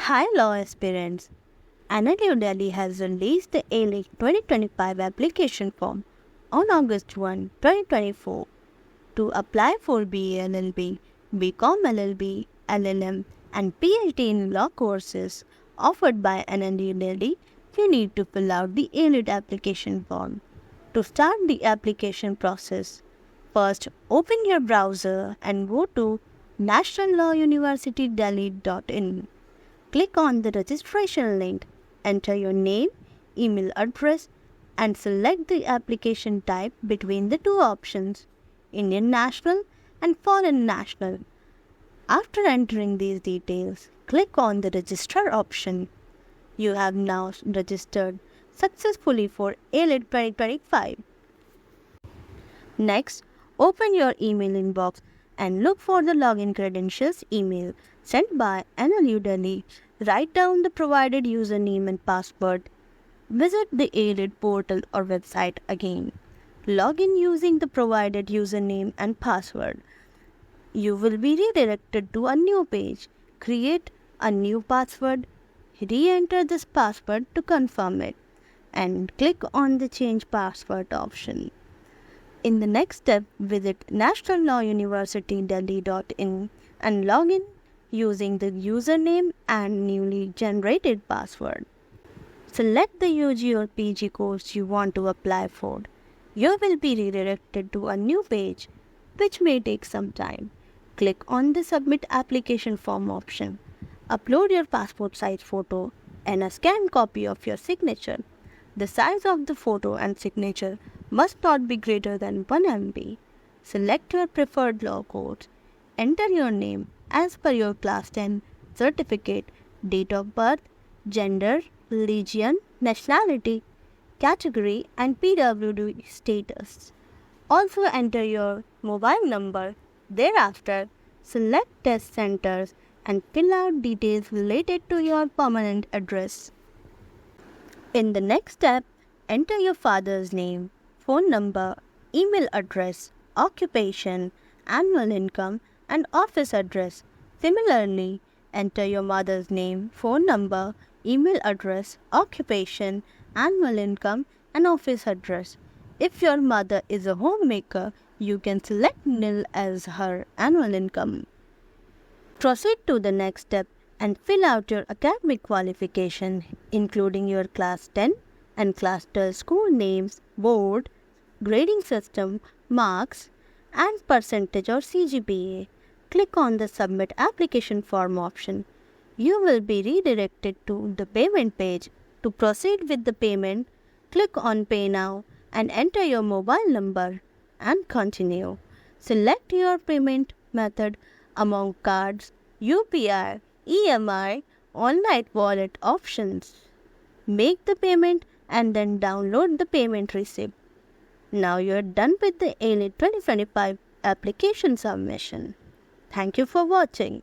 Hi law aspirants. AILET Delhi has released the AILET 2025 application form on August 1, 2024 to apply for BA LLB, BCom LLB, LLM and PhD in law courses offered by AILET Delhi. You need to fill out the AILET application form. To start the application process, first open your browser and go to nationallawuniversitydelhi.in. Click on the registration link, enter your name, email address and select the application type between the two options, Indian National and Foreign National. After entering these details, click on the register option. You have now registered successfully for AILET 2025. Next, open your email inbox and look for the login credentials email sent by AILET Delhi. Write down the provided username and password. Visit the AILET portal or website again. Log in using the provided username and password. You will be redirected to a new page. Create a new password. Re-enter this password to confirm it and click on the change password option. In the next step, visit nationallawuniversitydelhi.in and log in using the username and newly generated password. Select the UG or PG course you want to apply for. You will be redirected to a new page, which may take some time. Click on the Submit Application Form option. Upload your passport size photo and a scanned copy of your signature. The size of the photo and signature must not be greater than 1 MB. Select your preferred law course. Enter your name as per your class 10 certificate, date of birth, gender, religion, nationality, category and PWD status. Also enter your mobile number. Thereafter, select test centers and fill out details related to your permanent address. In the next step, enter your father's name, phone number, email address, occupation, annual income, and office address. Similarly, enter your mother's name, phone number, email address, occupation, annual income, and office address. If your mother is a homemaker, you can select nil as her annual income. Proceed to the next step and fill out your academic qualification, including your class 10 and class 12 school names, board, grading system, marks, and percentage or CGPA. Click on the Submit Application Form option. You will be redirected to the payment page. To proceed with the payment, click on Pay Now and enter your mobile number and continue. Select your payment method among cards, UPI, EMI, online wallet options. Make the payment and then download the payment receipt. Now you are done with the AILET 2025 application submission. Thank you for watching.